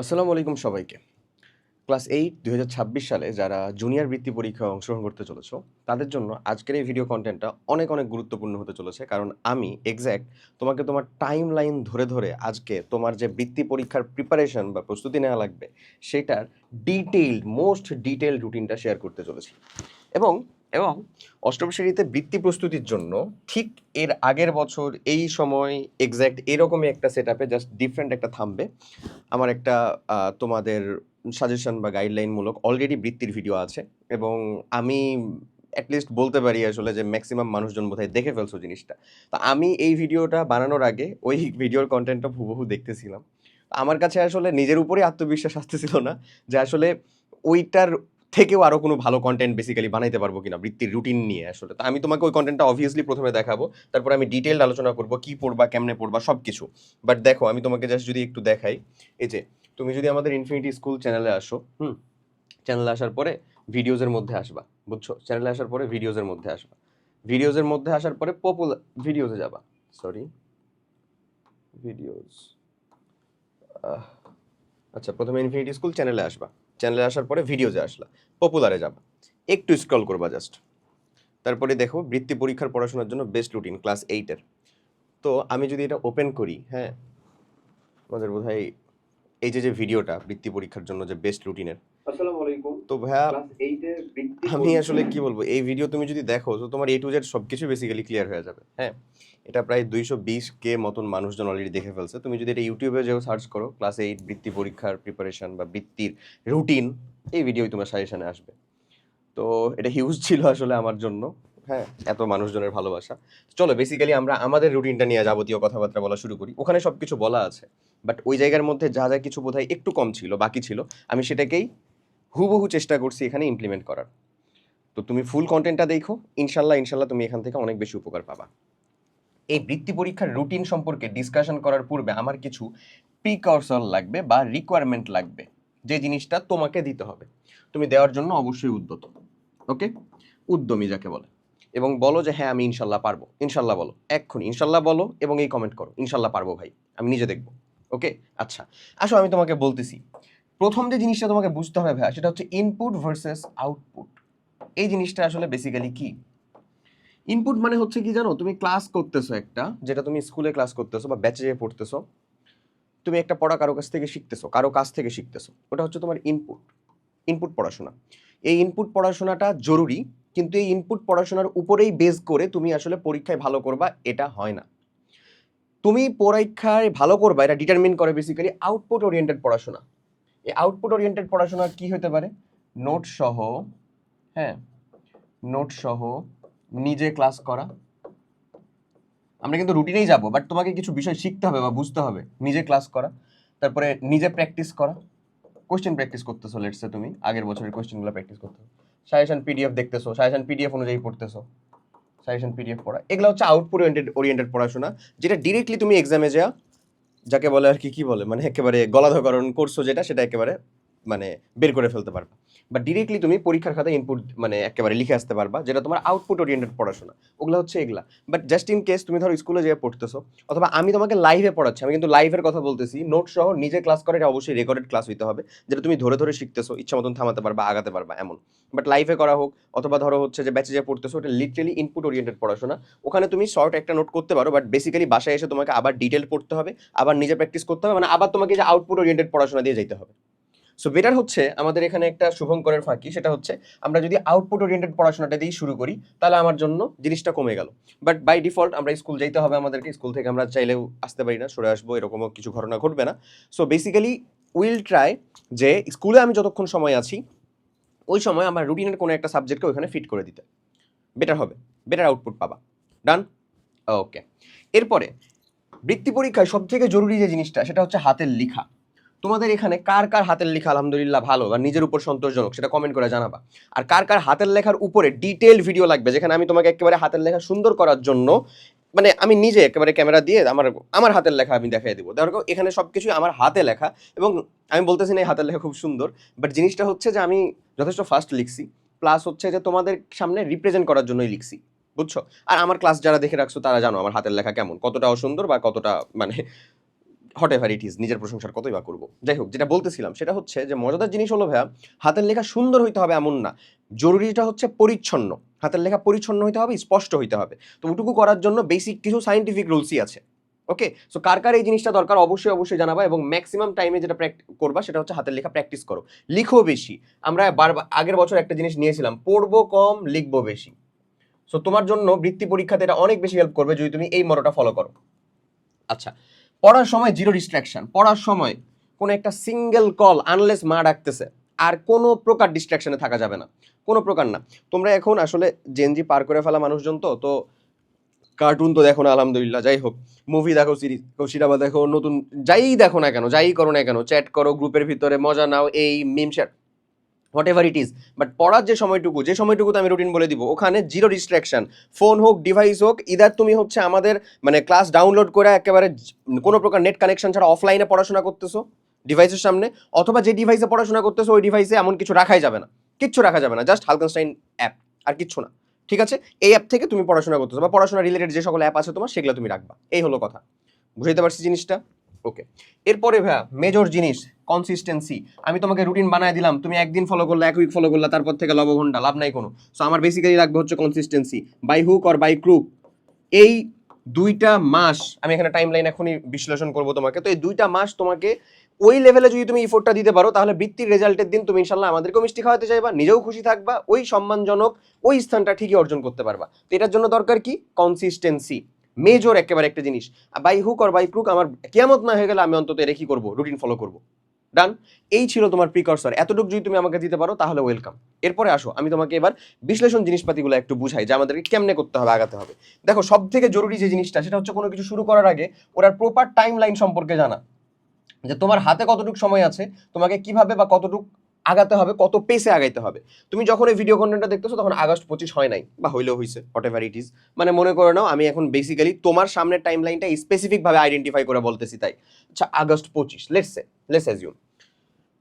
আসসালামু আলাইকুম সবাইকে। ক্লাস 8 2026 সালে যারা জুনিয়র বৃত্তি পরীক্ষায় অংশগ্রহণ করতে চলেছো, তাদের জন্য আজকের এই ভিডিও কনটেন্টটা অনেক গুরুত্বপূর্ণ হতে চলেছে। কারণ আমি এক্সাক্ট তোমাকে তোমার টাইমলাইন ধরে আজকে তোমার যে বৃত্তি পরীক্ষার প্রিপারেশন বা প্রস্তুতি নেওয়া লাগবে, সেটার মোস্ট ডিটেইলড রুটিনটা শেয়ার করতে চলেছি। এবং এবং অষ্টম শ্রেণীতে বৃত্তি প্রস্তুতির জন্য ঠিক এর আগের বছর এই সময় এক্সাক্ট এরকমই একটা সেটআপে জাস্ট ডিফারেন্ট একটা থামবে আমার একটা তোমাদের সাজেশন বা গাইডলাইনমূলক অলরেডি বৃত্তির ভিডিও আছে এবং আমি অ্যাটলিস্ট বলতে পারি আসলে যে ম্যাক্সিমাম মানুষজন বোধহয় দেখে ফেলছো জিনিসটা। তো আমি এই ভিডিওটা বানানোর আগে ওই ভিডিওর কনটেন্টটা হুবহু দেখতেছিলাম। আমার কাছে আসলে নিজের উপরেই আত্মবিশ্বাস আসতেছিল না যে আসলে ওইটার থেকেও আরো কোনো ভালো কনটেন্ট বেসিক্যালি বানাইতে পারবো কিনা বৃত্তির রুটিন নিয়ে আসলে। তো আমি তোমাকে ওই কনটেন্টটা অবভিয়াসলি প্রথমে দেখাবো। তারপর আমি ডিটেইলড আলোচনা করব কি পড়বা, কেমনে পড়বা সবকিছু। বাট দেখো আমি তোমাকে জাস্ট যদি একটু দেখাই, এই যে তুমি যদি আমাদের ইনফিনিটি স্কুল চ্যানেলে আসো, চ্যানেলে আসার পরে ভিডিওজের মধ্যে আসবা, বুঝছো? চ্যানেলে আসার পরে ভিডিওজের মধ্যে আসবা, ভিডিওজের মধ্যে আসার পরে পপুলার ভিডিওজে যাবা, সরি ভিডিওজ, আচ্ছা প্রথমে ইনফিনিটি স্কুল চ্যানেলে আসবা, চ্যানেলে আসার পরে ভিডিওজে আসলা, পপুলারে যাবা, একটু স্ক্রল করবা জাস্ট, তারপরে দেখো বৃত্তি পরীক্ষার পড়াশোনার জন্য বেস্ট রুটিন ক্লাস 8-এর। তো আমি যদি এটা ওপেন করি, হ্যাঁ আমাদের বোধহয় এই যে ভিডিওটা বৃত্তি পরীক্ষার জন্য যে বেস্ট রুটিনের, আসসালামু আলাইকুম। তো ভাইয়া ক্লাস 8-এর বৃত্তি আমি আসলে কি বলবো, এই ভিডিও তুমি যদি দেখো তো তোমার A to Z সবকিছু বেসিক্যালি ক্লিয়ার হয়ে যাবে। হ্যাঁ, এটা প্রায় 220K মতন মানুষজন অলরেডি দেখে ফেলছে। তুমি যদি এটা ইউটিউবে যেও সার্চ করো ক্লাস 8 বৃত্তি পরীক্ষার প্রিপারেশন বা বৃত্তির রুটিন, এই ভিডিওই তোমার সাজেশনে আসবে। তো এটা হিউজ ছিল আসলে আমার জন্য। হ্যাঁ, এত মানুষজনের ভালোবাসা। চলো বেসিক্যালি আমরা আমাদের রুটিনটা নিয়ে যাবতীয় কথাবার্তা বলা শুরু করি। ওখানে সবকিছু বলা আছে, বাট ওই জায়গার মধ্যে যা কিছু বোধহয় একটু কম ছিল, বাকি ছিল, আমি সেটাকেই হুবহু চেষ্টা করছি এখানে ইমপ্লিমেন্ট করার। তো তুমি ফুল কন্টেন্টটা দেখো, ইনশাল্লাহ তুমি এখান থেকে অনেক বেশি উপকার পাবা। এই বৃত্তি পরীক্ষার রুটিন সম্পর্কে ডিসকাশন করার পূর্বে আমার কিছু প্রিকশন লাগবে বা রিকোয়ারমেন্ট লাগবে, যে জিনিসটা তোমাকে দিতে হবে। তুমি দেওয়ার জন্য অবশ্যই উদ্যত, ওকে? উদ্যমী যাকে বলে। এবং বলো যে হ্যাঁ আমি ইনশাল্লাহ পারবো। ইনশাল্লাহ বলো, এক্ষুনি ইনশাল্লাহ বলো এবং এই কমেন্ট করো ইনশাল্লাহ পারবো ভাই, আমি নিজে দেখবো। ওকে, আচ্ছা আসো আমি তোমাকে বলতেছি। প্রথম যে জিনিসটা তোমাকে বুঝতে হবে ভাইয়া, সেটা হচ্ছে ইনপুট ভার্সেস আউটপুট। এই জিনিসটা আসলে বেসিক্যালি কি? ইনপুট মানে হচ্ছে কি জানো, তুমি ক্লাস করতেছো একটা, যেটা তুমি স্কুলে ক্লাস করতেছো বা ব্যাচে যেয়ে পড়তেছো, তুমি একটা পড়া কারো কাছ থেকে শিখতেছো, কারো কাছ থেকে শিখতেছো, ওটা হচ্ছে তোমার ইনপুট। ইনপুট পড়াশোনা, এই ইনপুট পড়াশোনাটা জরুরি, কিন্তু এই ইনপুট পড়াশোনার উপরেই বেস করে তুমি আসলে পরীক্ষায় ভালো করবা এটা হয় না। তুমি পরীক্ষায় ভালো করবা এটা ডিটারমিন করে বেসিক্যালি আউটপুট ওরিয়েন্টেড পড়াশোনা। এই আউটপুট ওরিয়েন্টেড পড়াশোনা কি হতে পারে? নোট সহ, হ্যাঁ নোট সহ নিজে ক্লাস করা। আমরা কিন্তু রুটিনেই যাব, বাট তোমাকে কিছু বিষয় শিখতে হবে বা বুঝতে হবে। নিজে ক্লাস করা, তারপরে নিজে প্র্যাকটিস করা, কোশ্চেন প্র্যাকটিস করতেছো, লেটসে তুমি আগের বছরের কোশ্চেনগুলো প্র্যাকটিস করতেছো, সাজেশন পিডিএফ দেখতেছো, সাজেশন পিডিএফ অনুযায়ী পড়তেছো, সাজেশন পিডিএফ পড়া, এগুলো হচ্ছে আউটপুট ওরিয়েন্টেড পড়াশোনা, যেটা ডিরেক্টলি তুমি এক্সামে যা, যাকে বলে আর কি কি বলে মানে একেবারে গলাধকরণ করছো যেটা, সেটা একেবারে মানে বের করে ফেলতে পারবা, বা ডিরেক্টলি তুমি পরীক্ষার খাতায় ইনপুট মানে একেবারে লিখে আসতে পারবা, যেটা তোমার আউটপুট ওরিয়েন্টেড পড়াশোনা। ওগুলো হচ্ছে এগুলা। বাট জাস্ট ইন কেস তুমি ধরো স্কুলে যেয়ে পড়তেছো, অথবা আমি তোমাকে লাইভে পড়াচ্ছি, আমি কিন্তু লাইভের কথা বলতেছি, নোট সহ নিজে ক্লাস করে, এটা অবশ্যই রেকর্ডেড ক্লাস হইতে হবে, যেটা তুমি ধরে শিখতেছো, ইচ্ছা মতন থামাতে পারবা, আগাতে পারবা এমন। বাট লাইভে করা হোক, অথবা ধরো হচ্ছে যে ব্যাচে যে পড়তেছো, ওটা লিটারেলি ইনপুট ওরিয়েন্টেড পড়াশোনা। ওখানে তুমি শর্ট একটা নোট করতে পারো, বাট বেসিক্যালি বাসায় এসে তোমাকে আবার ডিটেল পড়তে হবে, আবার নিজে প্র্যাকটিস করতে হবে, মানে আবার তোমাকে যে আউটপুট ওরিয়েন্টেড পড়াশোনা দিয়ে যেতে হবে। সো বেটার হচ্ছে আমাদের এখানে একটা শুভঙ্করের ফাঁকি, সেটা হচ্ছে আমরা যদি আউটপুট ওরিয়েন্টেড পড়াশোনাটা দিয়ে শুরু করি, তাহলে আমার জন্য জিনিসটা কমে গেল। বাট বাই ডিফল্ট আমরা স্কুল যাইতে হবে, আমাদেরকে স্কুল থেকে আমরা চাইলেও আসতে পারি না, সরে আসবো, এরকমও কিছু ঘটনা ঘটবে না। সো বেসিক্যালি উইল ট্রাই যে স্কুলে আমি যতক্ষণ সময় আছি, ওই সময় আমার রুটিনের কোনো একটা সাবজেক্টকে ওইখানে ফিট করে দিতে বেটার হবে, বেটার আউটপুট পাবা। ডান? ওকে। এরপরে বৃত্তি পরীক্ষায় সব থেকে জরুরি যে জিনিসটা, সেটা হচ্ছে হাতের লেখা। তোমাদের এখানে কার কার হাতের লেখা আলহামদুলিল্লাহ ভালো বা নিজের উপর সন্তোষজনক, সেটা কমেন্ট করে জানাবা। আর কার কার হাতের লেখার উপরে ডিটেল ভিডিও লাগবে, যেখানে আমি তোমাকে একেবারে হাতের লেখা সুন্দর করার জন্য, মানে আমি নিজে একেবারে ক্যামেরা দিয়ে আমার আমার হাতের লেখা আমি দেখাই দিব। দেখো এখানে সবকিছুই আমার হাতে লেখা, এবং আমি বলতেছি না এই হাতের লেখা খুব সুন্দর, বাট জিনিসটা হচ্ছে যে আমি যথেষ্ট ফাস্ট লিখছি, প্লাস হচ্ছে যে তোমাদের সামনে রিপ্রেজেন্ট করার জন্যই লিখছি, বুঝছো? আর আমার ক্লাস যারা দেখে রাখছো তারা জানো আমার হাতের লেখা কেমন, কতটা অসুন্দর বা কতটা মানে হট এভার ইট ইজ, নিজের প্রশংসার কতই বা করবো। যাই হোক, যেটা বলতেছিলাম সেটা হচ্ছে যে মজাদার জিনিস হলো ভাইয়া, হাতের লেখা সুন্দর হইতে হবে এমন না, জরুরিটা হচ্ছে পরিচ্ছন্ন। হাতের লেখা পরিচ্ছন্ন হইতে হবে, স্পষ্ট হইতে হবে। তো ওটুকু করার জন্য বেসিক কিছু সায়েন্টিফিক রুলসই আছে। ওকে, সো কার কার এই জিনিসটা দরকার অবশ্যই অবশ্যই জানাবা, এবং ম্যাক্সিমাম টাইমে যেটা করবা সেটা হচ্ছে হাতের লেখা প্র্যাকটিস করো, লিখো বেশি। আমরা আগের বছর একটা জিনিস নিয়েছিলাম, পড়বো কম লিখবো বেশি। সো তোমার জন্য বৃত্তি পরীক্ষাতে এটা অনেক বেশি হেল্প করবে যদি তুমি এই মটোটা ফলো করো। আচ্ছা, পড়ার সময় জিরো ডিস্ট্রাকশন, পড়ার সময় কোনো একটা সিঙ্গেল কল আনলেস মা ডাকতেছে, আর কোনো প্রকার ডিস্ট্রাকশনে থাকা যাবে না, কোনো প্রকার না। তোমরা এখন আসলে জেনজি পার করে ফেলা মানুষজন, তো কার্টুন তো দেখো না আলহামদুলিল্লাহ, যাই হোক, মুভি দেখো, সিরিজ সিনেমা দেখো, নতুন যাই দেখো না কেন, যাই করো না কেন, চ্যাট করো গ্রুপের ভিতরে, মজা নাও, এই meme share, whatever it is, but পড়ার যে সময়টুকুতে আমি রুটিন বলে দিব, ওখানে জিরো ডিস্ট্রাকশন। ফোন হোক, ডিভাইস হোক, ইদার তুমি হচ্ছে আমাদের মানে ক্লাস ডাউনলোড করে একেবারে কোনো প্রকার নেট কানেকশন ছাড়া অফলাইনে পড়াশোনা করতেছো ডিভাইসের সামনে, অথবা যে ডিভাইসে পড়াশোনা করতেছো ওই ডিভাইসে এমন কিছু রাখাই যাবে না, কিচ্ছু রাখা যাবে না, জাস্ট হালকেনস্টাইন অ্যাপ, আর কিচ্ছু না। ঠিক আছে, এই অ্যাপ থেকে তুমি পড়াশোনা করতেছো, বা পড়াশোনা রিলেটেড যে সকল অ্যাপ আছে তোমার, সেগুলো তুমি রাখবা, এই হলো কথা। বুঝাইতে পারছি জিনিসটা? ওকে, এরপরে ভাইয়া মেজর জিনিস কনসিস্টেন্সি। আমি তোমাকে রুটিন বানায় দিলাম, তুমি একদিন ফলো করলে, এক উইক ফলো করলে, তারপর থেকে লবঘন্টা, লাভ নাই কোনো। সো আমার বেসিক্যালি লাগবে হচ্ছে consistency, by hook or by crook. এই 2টা মাস আমি এখানে টাইম লাইন এখনই বিশ্লেষণ করবো তোমাকে। তো এই 2টা মাস তোমাকে ওই লেভেলে যদি তুমি ইফোর্টটা দিতে পারো, তাহলে বৃত্তির রেজাল্টের দিন তুমি ইনশাল্লাহ আমাদেরকেও মিষ্টি খাওয়াতে চাইবা, নিজেও খুশি থাকবা, ওই সম্মানজনক ওই স্থানটা ঠিকই অর্জন করতে পারবা। তো এটার জন্য দরকার কি? কনসিস্টেন্সি, মেজর একেবারে একটা জিনিস। By hook or by crook, আমার কিয়ামত না হয়ে গেলে আমি অন্তত এটা কি করবো, রুটিন ফলো করবো। ডান, এই ছিল তোমার প্রিকর্সর। এতটুকু যদি তুমি আমাকে দিতে পারো তাহলে ওয়েলকাম। এরপরে আসো আমি তোমাকে এবার বিশ্লেষণ জিনিসপাতিগুলো একটু বুঝাই যে আমাদেরকে কেমনে করতে হবে, আগাতে হবে। দেখো, সব থেকে জরুরি যে জিনিসটা সেটা হচ্ছে কোনো কিছু শুরু করার আগে ওটার প্রপার টাইম লাইন সম্পর্কে জানা, যে তোমার হাতে কতটুকু সময় আছে, তোমাকে কিভাবে বা কতটুকু আগাতে হবে, কত পেসে আগাইতে হবে। তুমি যখন এই ভিডিও কন্টেন্টটা দেখতেছো তখন আগস্ট 25 হয় নাই, বা হইলেও হয়েছে, হোয়াট এভার ইট ইজ, মানে মনে করে নাও আমি এখন বেসিক্যালি তোমার সামনের টাইম লাইনটা স্পেসিফিক ভাবে আইডেন্টিফাই করে বলতেছি, তাই। আচ্ছা, আগস্ট 25, লেটস অ্যাজিউম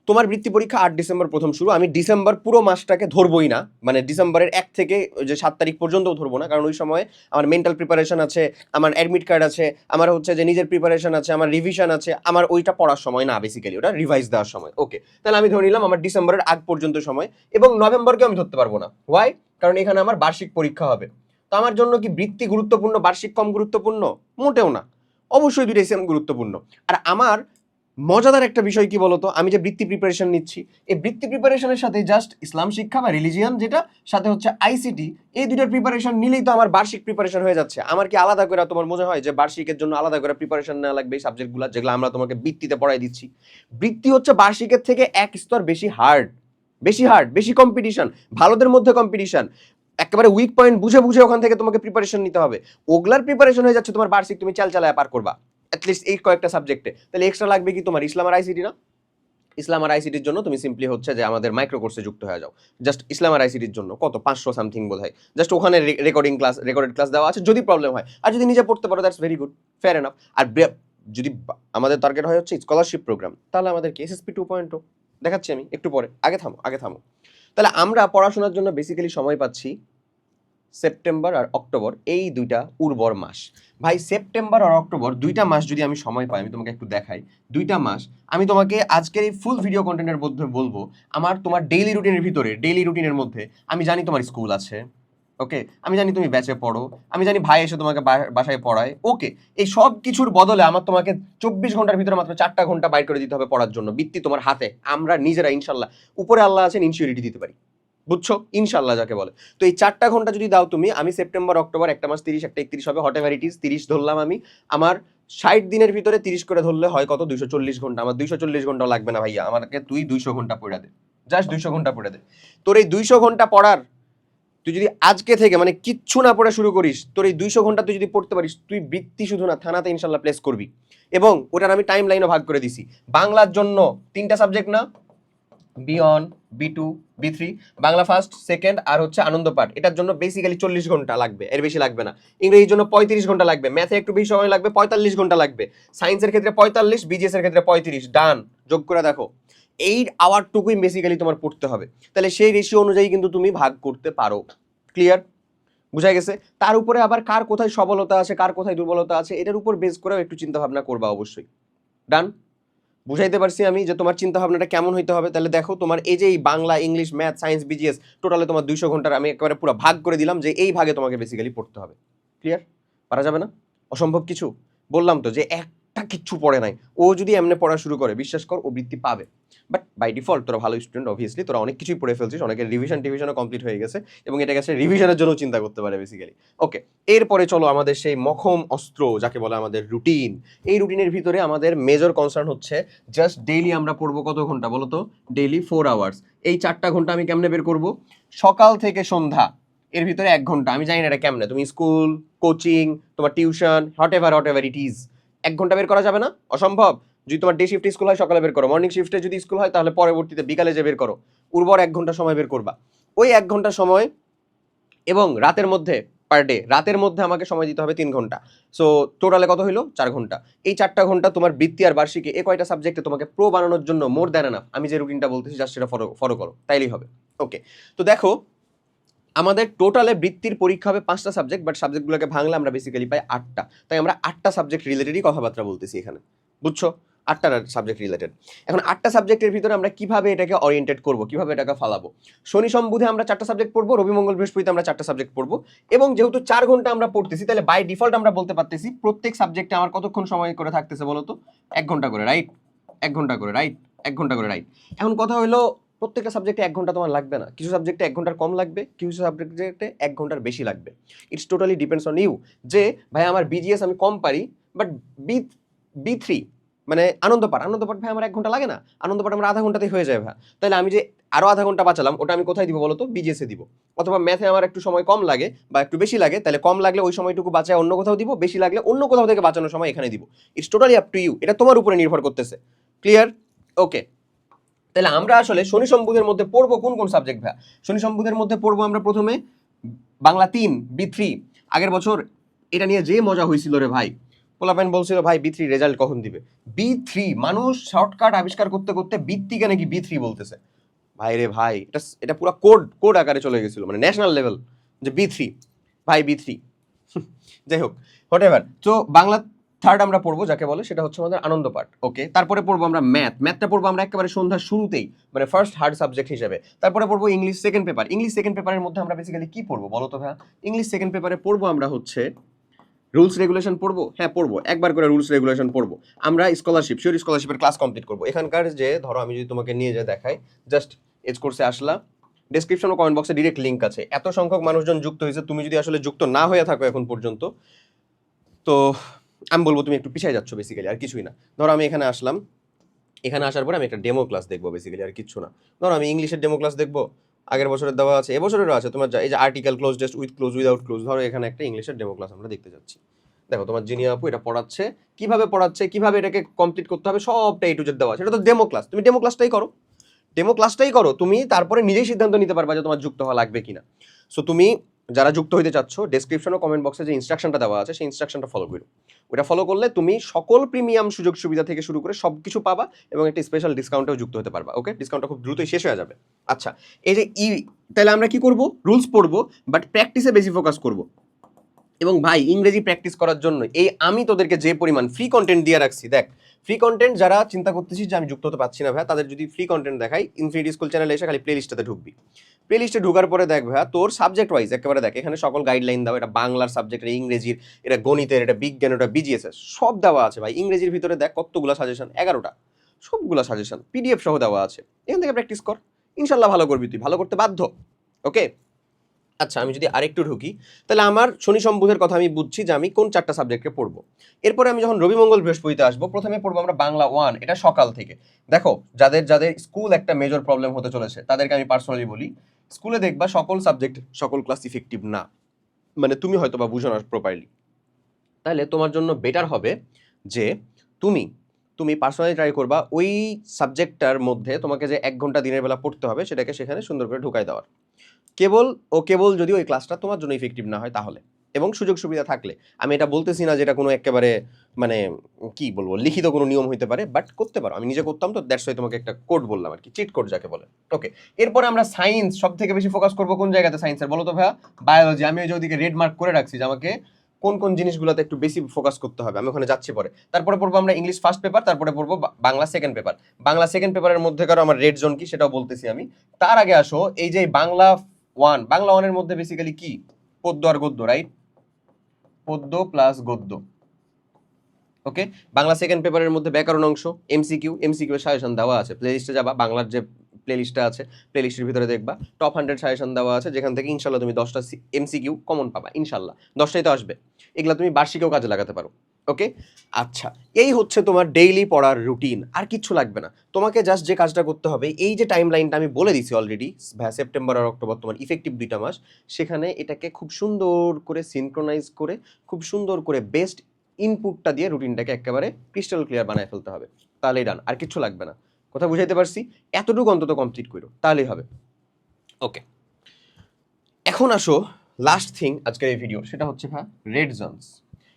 তোমার বৃত্তি পরীক্ষা 8 ডিসেম্বর প্রথম শুরু। আমি ডিসেম্বর পুরো মাসটাকে ধরবই না, মানে ডিসেম্বরের 1 থেকে যে 7 তারিখ পর্যন্তও ধরবো না, কারণ ওই সময় আমার মেন্টাল প্রিপারেশন আছে, আমার অ্যাডমিট কার্ড আছে, আমার হচ্ছে যে নিজের প্রিপারেশন আছে, আমার রিভিশন আছে, আমার ওইটা পড়ার সময় না, বেসিক্যালি ওটা রিভাইজ দেওয়ার সময়। ওকে, তাহলে আমি ধরে নিলাম আমার ডিসেম্বরের আগ পর্যন্ত সময়, এবং নভেম্বরকে আমি ধরতে পারবো না। ওয়াই? কারণ এখানে আমার বার্ষিক পরীক্ষা হবে। তো আমার জন্য কি বৃত্তি গুরুত্বপূর্ণ, বার্ষিক কম গুরুত্বপূর্ণ? মোটেও না, অবশ্যই দুইটাই সেম গুরুত্বপূর্ণ। আর আমার মজাদার একটা বিষয় কি বলতো, আমি যে বৃত্তি প্রিপারেশন নিচ্ছি, এই বৃত্তি প্রিপারেশনের সাথে জাস্ট ইসলাম শিক্ষা বা রিলিজিয়ান, যেটা সাথে হচ্ছে আইসিটি, এই দুইটার প্রিপারেশন নিলেই তো আমার বার্ষিক প্রিপারেশন হয়ে যাচ্ছে। আমার কি আলাদা করে তোমার মনে হয় যে বার্ষিকের জন্য আলাদা করে প্রিপারেশন নেওয়া লাগবে এই সাবজেক্টগুলো যেগুলো আমরা তোমাকে বৃত্তিতে পড়াই দিচ্ছি? বৃত্তি হচ্ছে বার্ষিকের থেকে এক স্তর বেশি হার্ড, বেশি কম্পিটিশন, ভালোদের মধ্যে কম্পিটিশন, একেবারে উইক পয়েন্ট বুঝে বুঝে ওখান থেকে তোমাকে প্রিপারেশন নিতে হবে। ওগুলার প্রিপারেশন হয়ে যাচ্ছে তোমার বার্ষিক, তুমি চালায় পার করবা অ্যাটলিস্ট এই কয়েকটা সাবজেক্টে। তাহলে এক্সট্রা লাগবে কি তোমার? ইসলাম আর আইসিটি না? ইসলাম আর আইসিটির জন্য তুমি সিম্পলি হচ্ছে যে আমাদের মাইক্রো কোর্সে যুক্ত হয়ে যাও। জাস্ট ইসলাম আর আইসিটির জন্য কত 500 সামথিং বোধ হয়, জাস্ট ওখানে রেকর্ডেড ক্লাস দেওয়া আছে, যদি প্রবলেম হয়। আর যদি নিজে পড়তে পারো that's very good, fair enough. আর যদি আমাদের টার্গেট হয় হচ্ছে স্কলারশিপ প্রোগ্রাম, তাহলে আমাদের কি এসএসপি 2.0 দেখাচ্ছি আমি একটু পরে। আগে থামো। তাহলে আমরা পড়াশোনার জন্য বেসিক্যালি সময় পাচ্ছি সেপ্টেম্বর আর অক্টোবর, এই 2টা উর্বর মাস। ভাই, সেপ্টেম্বর আর অক্টোবর 2টা মাস যদি আমি সময় পাই, আমি তোমাকে একটু দেখাই 2টা মাস। আমি তোমাকে আজকের এই ফুল ভিডিও কন্টেন্টের মধ্যে বলবো তোমার ডেইলি রুটিনের মধ্যে আমি জানি তোমার স্কুল আছে, ওকে, আমি জানি তুমি ব্যাচে পড়ো, আমি জানি ভাই এসে তোমাকে বাসায় পড়ায়, ওকে, এই সব কিছুর বদলে আমার তোমাকে 24 ঘন্টার ভিতরে মাত্র 4টা ঘন্টা বাইর করে দিতে হবে পড়ার জন্য। বৃত্তি তোমার হাতে, আমরা নিজেরা ইনশাল্লাহ, উপরে আল্লাহ আছেন, ইনসিওরিটি দিতে পারি, বুঝছো? ইনশাল্লাহ যাকে বলে। তো এই 4টা ঘন্টা যদি দাও তুমি, আমি সেপ্টেম্বর অক্টোবর, একটা মাস 30, একটা 31 হবে, হোয়াট এভার ইট ইজ, 30 ধরলাম আমি। আমার 60 দিনের ভিতরে 30 করে ধরলে হয় কত? 240 ঘন্টা। আমার 240 ঘন্টাও লাগবে না ভাইয়া, আমাকে তুই 200 ঘন্টা পড়ে দে, জাস্ট 200 ঘন্টা পড়ে দে। তোর এই 200 ঘন্টা পড়ার, তুই যদি আজকে থেকে মানে কিচ্ছু না পড়ে শুরু করিস, তোর এই 200 ঘন্টা তুই যদি পড়তে পারিস, তুই বৃত্তি শুধু না, থানাতে ইনশাল্লাহ প্লেস করবি। এবং ওটার আমি টাইম লাইনও ভাগ করে দিছি। বাংলার জন্য 3টা সাবজেক্ট না, B1, B2, B3, Bangla first, second, আর হচ্ছে আনন্দ পাঠ, এটার জন্য বেসিক্যালি 40 ঘন্টা লাগবে, এর বেশি লাগবে না। ইংরেজির জন্য 35 ঘন্টা লাগবে, ম্যাথে একটু বেশি সময় লাগবে, 45 ঘন্টা লাগবে, সায়েন্সের ক্ষেত্রে 45, বিজিএস এর ক্ষেত্রে 35। ডান, যোগ করে দেখো, এই আওয়ারটুকুই বেসিক্যালি তোমার পড়তে হবে। তাহলে সেই রেশিও অনুযায়ী কিন্তু তুমি ভাগ করতে পারো। ক্লিয়ার? বুঝা গেছে? তার উপরে আবার কার কোথায় সবলতা আছে, কার কোথায় দুর্বলতা আছে, এটার উপর বেস করেও একটু চিন্তা ভাবনা করবা অবশ্যই। ডান? বুঝাইতে পারছি আমি যে তোমার চিন্তা ভাবনাটা কেমন হইতে হবে? তাহলে দেখো তোমার এই যে এই Bangla, English, math, science, BGS টোটালে তোমার 200 ঘন্টার আমি একেবারে পুরো ভাগ করে দিলাম যে এই ভাগে তোমাকে বেসিক্যালি পড়তে হবে। ক্লিয়ার? পারা যাবে না? অসম্ভব কিছু? বললাম তো যে একটা কিচ্ছু পড়ে নাই। ও যদি এমনি পড়া শুরু করে বিশ্বাস কর ও বৃত্তি পাবে। বাট বাই ডিফল্ট তোরা ভালো স্টুডেন্ট, অবভিয়াসলি তোরা অনেক কিছুই পড়ে ফেলছিস, অনেকের টিভিশনও কমপ্লিট হয়ে গেছে এবং এটা গেছে রিভিশনের জন্য চিন্তা করতে পারে বেসিক্যালি। ওকে, এরপরে চলো আমাদের সেই মখম অস্ত্র যাকে বলে আমাদের রুটিন। এই রুটিনের ভিতরে আমাদের মেজর কনসার্ন হচ্ছে জাস্ট ডেইলি আমরা পড়বো কত ঘন্টা বলো তো? Daily 4 hours. এই 4টা ঘন্টা আমি কেমনে বের করব? সকাল থেকে সন্ধ্যা এর ভিতরে 1 ঘন্টা। আমি জানি না এটা কেমনে, তুমি স্কুল, কোচিং, তোমার tuition, what ever it is, 1 ঘন্টা বের করা যাবে না? অসম্ভব। যদি তোমার ডে শিফটে স্কুল হয় সকালে বের করো, মর্নিং শিফটে যদি স্কুল হয় তাহলে পরবর্তীতে বিকালে যে বের করো, উর্বর 1 ঘন্টা সময় বের করবা। ওই 1 ঘন্টা সময় এবং রাতের মধ্যে পার ডে, রাতের মধ্যে আমাকে সময় দিতে হবে 3 ঘন্টা। সো টোটালে কত হইলো? 4 ঘন্টা। এই 4টা ঘন্টা তোমার বৃত্তি আর বার্ষিকে এ কয়টা সাবজেক্টে তোমাকে প্রো বানানোর জন্য মোর দ্যান এনাফ। আমি যে রুটিনটা বলতেছি জাস্ট সেটা ফলো করো, তাইলেই হবে। ওকে, তো দেখো আমাদের টোটালে বৃত্তির পরীক্ষা হবে 5টা সাবজেক্ট, বাট সাবজেক্টগুলোকে ভাঙলে আমরা বেসিক্যালি পাই 8টা। তাই আমরা 8টা সাবজেক্ট রিলেটেডই কথাবার্তা বলতেছি এখানে, বুঝছো? 8টা সাবজেক্ট রিলেটেড। এখন 8টা সাবজেক্টের ভিতরে আমরা কিভাবে এটাকে অরিয়েন্টেড করবো, কিভাবে এটাকে ফালাবো? শনি সোম বুধে আমরা 4টা সাবজেক্ট পড়বো, রবি মঙ্গল বৃহস্পতিতে আমরা 4টা সাবজেক্ট পড়বো। এবং যেহেতু 4 ঘন্টা আমরা পড়তেছি তাহলে বাই ডিফল্ট আমরা বলতে পারতেছি প্রত্যেক সাবজেক্টে আমার কতক্ষণ সময় করে থাকতেছে বলো তো? 1 ঘন্টা করে, রাইট? 1 ঘন্টা করে, রাইট? 1 ঘন্টা করে, রাইট? এখন কথা হলো প্রত্যেকটা সাবজেক্টে 1 ঘন্টা তোমার লাগবে না, কিছু সাবজেক্টে 1 ঘন্টার কম লাগবে, কিছু সাবজেক্টে 1 ঘন্টার বেশি লাগবে। It's totally depends on you যে ভাই আমার বিজিএস আমি কম পারি, বাট বি3 মানে আনন্দপাঠ ভাই আমার 1 ঘন্টা লাগে না, আনন্দপাঠ আমার আধা ঘন্টাতেই হয়ে যায় ভাই। তাহলে আমি যে আরো আধা ঘন্টা বাঁচালাম ওটা আমি কোথায় দিব বলো তো? বিজিএসে দিব। অথবা ম্যাথে আমার একটু সময় কম লাগে বা একটু বেশি লাগে, তাহলে কম লাগলে ওই সময়টুকু বাঁচায় অন্য কোথাও দিব, বেশি লাগলে অন্য কোথাও থেকে বাঁচানোর সময় এখানে দিব। It's totally up to you, এটা তোমার উপরে নির্ভর করতেছে। ক্লিয়ার? ওকে, তাহলে আমরা আসলে শনি সম্বুধের মধ্যে পড়বো কোন কোন সাবজেক্ট ভাই? শনি সম্বুধের মধ্যে পড়বো আমরা প্রথমে বাংলা 3 বি3। আগের বছর এটা নিয়ে যে মজা হয়েছিল রে ভাই, পোলাপেন বলছিল ভাই বি3 রেজাল্ট কখন দিবে? বি3 মানুষ শর্টকাট আবিষ্কার করতে করতে বৃত্তিকে নাকি বি3 বলতেছে। ভাই রে ভাই, এটা পুরো কোড আকারে চলে গেছিল, মানে ন্যাশনাল লেভেল, যে বি3 ভাই বি3। যাই হোক, হোয়াট এভার। তো বাংলা 3rd আমরা পড়বো যাকে বলে সেটা হচ্ছে আমাদের আনন্দ পাঠ। ওকে, তারপরে পড়বো আমরা ম্যাথটা পড়বো আমরা একেবারে সন্ধ্যার শুরুতেই, মানে ফার্স্ট হার্ড সাবজেক্ট হিসেবে। তারপরে পড়বো English second paper. English second পেপারের মধ্যে আমরা বেসিক্যালি কি পড়বো বলো তো ভাই? ইংলিশ সেকেন্ড পেপারে পড়বো আমরা হচ্ছে রুলস রেগুলেশন পড়বো। হ্যাঁ পড়বো, একবার করে রুলস রেগুলেশন পড়বো। আমরা স্কলারশিপের ক্লাস কমপ্লিট করবো। এখানকার যে ধরো আমি যদি তোমাকে নিয়ে যাই দেখাই, জাস্ট এজ কোর্সে আসলা, ডেসক্রিপশন ও কমেন্ট বক্সে ডিরেক্ট লিঙ্ক আছে। এত সংখ্যক মানুষজন যুক্ত হয়েছে, তুমি যদি আসলে যুক্ত না হয়ে থাকো এখন পর্যন্ত, তো আমি বলবো তুমি একটু পিছিয়ে যাচ্ছ বেসিক্যালি, আর কিছুই না। ধরো আমি এখানে আসলাম, এখানে আসার পরে আমি একটা ডেমো ক্লাস দেখবো বেসিক্যালি, আর কিচ্ছু না। ধরো আমি ইংলিশের ডেমো ক্লাস দেখবো, আগের বছরের দেওয়া আছে, এবছরেরও আছে তোমার, এই যে article cloze test with close without close. ধরো এখানে একটা ইংলিশের ডেমো ক্লাস আমরা দেখতে যাচ্ছি। দেখো তোমার জিনিয়া আপু এটা পড়াচ্ছে, কিভাবে এটাকে কমপ্লিট করতে হবে সবটা A to Z দেওয়া আছে। এটা তো ডেমো ক্লাস, তুমি ডেমো ক্লাসটাই করো তুমি, তারপরে নিজেই সিদ্ধান্ত নিতে পারবা যে তোমার যুক্ত হওয়া লাগবে কিনা। সো তুমি যারা যুক্ত হতে চাচ্ছ, ডেসক্রিপশন ও কমেন্ট বক্সে যে ইনস্ট্রাকশনটা দেওয়া আছে সেই ইনস্ট্রাকশনটা ফলো করো। ওটা ফলো করলে তুমি সকল প্রিমিয়াম সুযোগ সুবিধা থেকে শুরু করে সব কিছু পাবা এবং একটা স্পেশাল ডিসকাউন্টেও যুক্ত হতে পারবা। ওকে, ডিসকাউন্টটা খুব দ্রুতই শেষ হয়ে যাবে। আচ্ছা, এই যে তাহলে আমরা কি করব? রুলস পড়বো, বাট প্র্যাকটিসে বেশি ফোকাস করব। এবং ভাই ইংরেজি প্র্যাকটিস করার জন্য এই আমি তোদেরকে যে পরিমাণ ফ্রি কন্টেন্ট দিয়ে রাখছি, দেখ ফ্রি কন্টেন্ট যারা চিন্তা করতেছিস যে আমি যুক্ত হতে পারছি না ভাই, তাদের যদি ফ্রি কন্টেন্ট দেখাই, ইনফিনিটি স্কুল চ্যানেলে এসে খালি প্লে লিস্টটাতে ঢুকবি। প্লে লিস্টে ঢোকার পরে দেখ ভাই তোর সাবজেক্ট ওয়াইজ একেবারে দেখ, এখানে সকল গাইডলাইন দাও, এটা বাংলার সাবজেক্ট, এটা ইংরেজির, এটা গণিতের, এটা বিজ্ঞান, এটা বিজিএস, সব দেওয়া আছে ভাই। ইংরেজির ভিতরে দেখ কতগুলো সাজেশন, 11টা, সবগুলো সাজেশন পিডিএফ সহ দেওয়া আছে। এখান থেকে প্র্যাকটিস কর, ইনশাল্লাহ ভালো করবি, তুই ভালো করতে বাধ্য। ওকে, আচ্ছা আমি যদি আরেকটু ঢুকি, তাহলে আমার শনি সম্বুধের কথা আমি বুঝছি যে আমি কোন 4টা সাবজেক্টকে পড়বো। এরপরে আমি যখন রবি মঙ্গল বৃহস্পতিতে আসবো, প্রথমে পড়বো আমরা বাংলা 1, এটা সকাল থেকে। দেখো যাদের স্কুল একটা মেজর প্রবলেম হতে চলেছে তাদেরকে আমি পার্সোনালি বলি, স্কুলে দেখবা সকল সাবজেক্ট সকল ক্লাস ইফেক্টিভ না, মানে তুমি হয়তো বা বুঝো না প্রপারলি। তাহলে তোমার জন্য বেটার হবে যে তুমি পার্সোনালি ট্রাই করবা ওই সাবজেক্টটার মধ্যে তোমাকে যে 1 ঘন্টা দিনের বেলা পড়তে হবে সেটাকে সেখানে সুন্দর করে ঢুকাই দেওয়ার। কেবল যদি ওই ক্লাসটা তোমার জন্য ইফেক্টিভ না হয় তাহলে, এবং সুযোগ সুবিধা থাকলে। আমি এটা বলতেছি না যেটা কোনো একেবারে মানে কি বলবো লিখিত কোনো নিয়ম হইতে পারে, বাট করতে পারো। আমি নিজে করতাম তো, দ্যাটস ওয়াই তোমাকে একটা কোড বললাম আর কি, চিট কোড যাকে বলে। ওকে, এরপরে আমরা সায়েন্স সব থেকে বেশি ফোকাস করবো কোন জায়গাতে সায়েন্সের বলো তো ভাইয়া? বায়োলজি। আমি ওই যে ওদিকে রেড মার্ক করে রাখছি যে আমাকে কোন কোন জিনিসগুলোতে একটু বেশি ফোকাস করতে হবে আমি ওখানে যাচ্ছি পরে। তারপরে পড়বো আমরা ইংলিশ ফার্স্ট পেপার, তারপরে পড়বো Bangla second paper. Bangla second পেপারের মধ্যেকার আমার রেড জোন কি সেটাও বলতেছি আমি। তার আগে আসো এই যে বাংলা ওয়ানের মধ্যে বেসিক্যালি কি পদ্য আর গদ্য, রাইট? পদ্য প্লাস গদ্য। ওকে, বাংলা সেকেন্ড পেপারের মধ্যে ব্যাকরণ অংশ, এমসিকিউ এর সাজেশন দেওয়া আছে, প্লেলিস্টে যাবা, বাংলার যে প্লেলিস্টটা আছে প্লেলিস্টের ভিতরে দেখবা টপ 100 সাজেশন দেওয়া আছে, যেখান থেকে ইনশাল্লাহ তুমি 10টা এমসিকিউ কমন পাবা ইনশাল্লাহ, 10টাই তো আসবে, এগুলা তুমি বার্ষিকেও কাজে লাগাতে পারো। ওকে, আচ্ছা, এই হচ্ছে তোমার ডেইলি পড়ার রুটিন, আর কিচ্ছু লাগবে না তোমাকে। জাস্ট যে কাজটা করতে হবে, এই যে টাইম লাইনটা আমি বলে দিছি অলরেডি, সেপ্টেম্বর আর অক্টোবর তোমার ইফেক্টিভ 2টা মাস, সেখানে এটাকে খুব সুন্দর করে সিনক্রোনাইজ করে খুব সুন্দর করে বেস্ট ইনপুটটা দিয়ে রুটিনটাকে একেবারে ক্রিস্টাল ক্লিয়ার বানায় ফেলতে হবে, তাহলেই ডান, আর কিচ্ছু লাগবে না। কথা বুঝাইতে পারছি? এতটুকু অন্তত কমপ্লিট করো, তাহলেই হবে। ওকে, এখন আসো লাস্ট থিং আজকের এই ভিডিও, সেটা হচ্ছে রেড জোনস।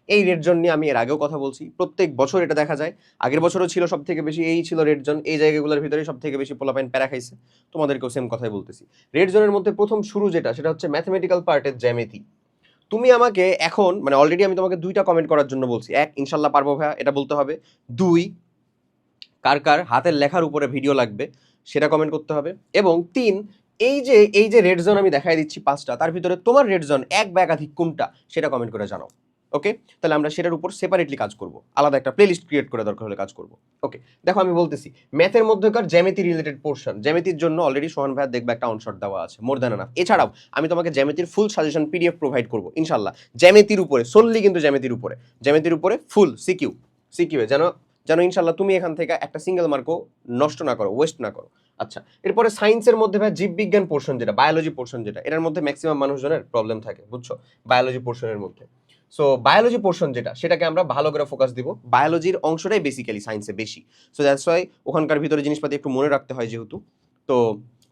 এই রেড জোন নিয়ে আমি এর আগেও কথা বলছি, প্রত্যেক বছর এটা দেখা যায়, আগের বছরও ছিল সব থেকে বেশি, এই ছিল রেড জোন, এই জায়গাগুলোর ভিতরে সব থেকে বেশি পোলাপাইন প্যারা খাইছে, তোমাদেরকেও সেম কথাই বলতেছি। রেড জোনের মধ্যে প্রথম শুরু যেটা, সেটা হচ্ছে ম্যাথমেটিক্যাল পার্টের জ্যামিতি। তুমি আমাকে এখন মানে অলরেডি আমি তোমাকে 2টা কমেন্ট করার জন্য বলছি, 1 ইনশাল্লাহ পারবো ভাইয়া এটা বলতে হবে, 2 কার কার হাতের লেখার উপরে ভিডিও লাগবে সেটা কমেন্ট করতে হবে, এবং 3 এই যে রেড জোন আমি দেখাই দিচ্ছি 5টা, তার ভিতরে তোমার রেড জোন এক বা একাধিক কোনটা সেটা কমেন্ট করে জানাও। ওকে, তাহলে আমরা সেটার উপর সেপারেটলি কাজ করব, আলাদা একটা প্লেলিস্ট ক্রিয়েট করে দরকার হলে কাজ করব। ওকে, দেখো আমি বলতেছি ম্যাথের মধ্যেকার জ্যামিতি রিলেটেড পোর্শন, জ্যামিতির জন্য অলরেডি সোহান ভাইয়া দেখবে একটা অনশট দেওয়া আছে, মোর দ্যান এনাফ। এছাড়াও আমি তোমাকে জ্যামিতির ফুল সাজেশন পিডিএফ প্রোভাইড করব ইনশাল্লাহ, জ্যামিতির উপরে solely, কিন্তু জ্যামিতির উপরে ফুল সিকিউ যেন ইনশাল্লাহ তুমি এখান থেকে একটা সিঙ্গেল মার্কও নষ্ট না করো, ওয়েস্ট না করো। আচ্ছা, এরপরে সায়েন্সের মধ্যে ভাই জীববিজ্ঞান পোর্শন যেটা, বায়োলজি পোর্শন যেটা, এটার মধ্যে ম্যাক্সিমাম মানুষজনের প্রবলেম থাকে, বুঝছো, বায়োলজি পোর্শনের মধ্যে। সো বায়োলজি পোর্শন যেটা, সেটাকে আমরা ভালো করে ফোকাস দিব, বায়োলজির অংশটাই বেসিক্যালি সায়েন্সে বেশি, সো দ্যাটস ওয়াই ওখানকার ভিতরে জিনিসপাতি একটু মনে রাখতে হয় যেহেতু, তো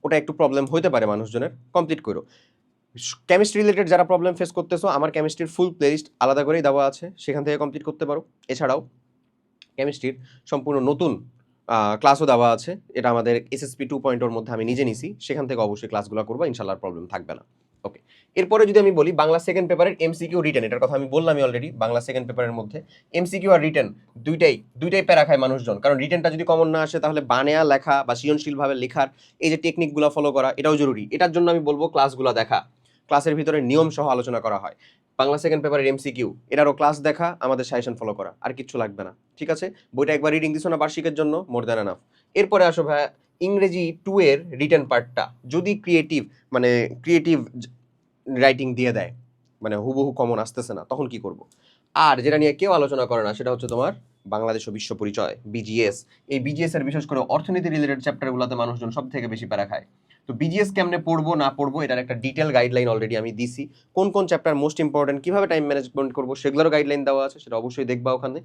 ওটা একটু প্রবলেম হতে পারে মানুষজনের, কমপ্লিট করো। কেমিস্ট্রি রিলেটেড যারা প্রবলেম ফেস করতেছো, আমার কেমিস্ট্রির ফুল প্লেলিস্ট আলাদা করেই দেওয়া আছে, সেখান থেকে কমপ্লিট করতে পারো। এছাড়াও কেমিস্ট্রির সম্পূর্ণ নতুন ক্লাসও দেওয়া আছে, এটা আমাদের এসএসপি 2.0 মধ্যে আমি নিজে নিছি, সেখান থেকে অবশ্যই ক্লাসগুলো করবো ইনশাল্লাহ, প্রবলেম থাকবে না। ওকে, এরপরে যদি আমি বলি বাংলা সেকেন্ড পেপারের এমসিকিউ রিটেন, এটার কথা আমি বললামই অলরেডি, বাংলা সেকেন্ড পেপারের মধ্যে এমসিকিউ আর রিটেন দুইটাই প্যারা খায় মানুষজন, কারণ রিটেনটা যদি কমন না আসে তাহলে বানেয়া লেখা বা সৃজনশীলভাবে লেখার এই যে টেকনিকগুলো ফলো করা, এটাও জরুরি। এটার জন্য আমি বলবো ক্লাসগুলো দেখা, ক্লাসের ভিতরে নিয়ম সহ আলোচনা করা হয়, বাংলা সেকেন্ড পেপারের এমসিকিউ এটারও ক্লাস দেখা, আমাদের সাজেশন ফলো করা, আর কিচ্ছু লাগবে না। ঠিক আছে, বইটা একবার রিডিং দিছো না বার্ষিকের জন্য, মোর দ্যান এনাফ। এরপরে আসো ভাই ইংরেজি 2 এর রিটেন পার্টটা, যদি ক্রিয়েটিভ রাইটিং দিয়ে দেয়, মানে হুবহু কমন আসতেছে না, তখন কি করব? আর যেটা নিয়ে কেউ আলোচনা করে না, সেটা হচ্ছে তোমার বাংলাদেশ ও বিশ্ব পরিচয়, বিজিএস। এই বিজিএস এর বিশেষ করে অর্থনীতি রিলেটেড চ্যাপ্টারগুলোতে মানুষজন সব থেকে বেশি প্যারা খায়। তো বিজিএস কেমনে পড়বো না পড়বো এটার একটা ডিটেল গাইডলাইন অলরেডি আমি দিছি, কোন কোন চ্যাপ্টার মোস্ট ইম্পর্টেন্ট, কিভাবে টাইম ম্যানেজমেন্ট করবো সেগুলোরও গাইডলাইন দেওয়া আছে, সেটা অবশ্যই দেখবা ওখানে।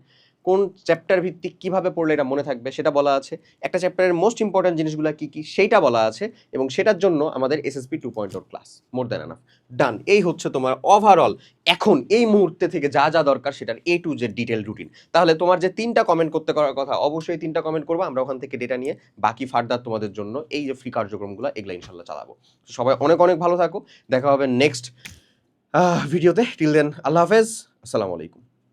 কোন চ্যাপ্টার ভিত্তিক কিভাবে পড়লে এটা মনে থাকবে সেটা বলা আছে, একটা চ্যাপ্টারের মোস্ট ইম্পর্টেন্ট জিনিসগুলো কি কি সেইটা বলা আছে, এবং সেটার জন্য আমাদের SSP 2.0 class, more than enough, done. এই হচ্ছে তোমার ওভারঅল এখন এই মুহূর্তে থেকে যা যা দরকার সেটার A to Z detail routine. তাহলে তোমার যে 3টা কমেন্ট করতে করার কথা, অবশ্যই 3টা কমেন্ট করবো, আমরা ওখান থেকে ডেটা নিয়ে বাকি ফার্দার তোমাদের জন্য এই যে ফ্রি কার্যক্রমগুলো এগুলো ইনশাল্লাহ চালাবো। সবাই অনেক অনেক ভালো থাকো, দেখা হবে নেক্সট ভিডিওতে। টিল দেন আল্লাহ হাফেজ, আসসালামু আলাইকুম।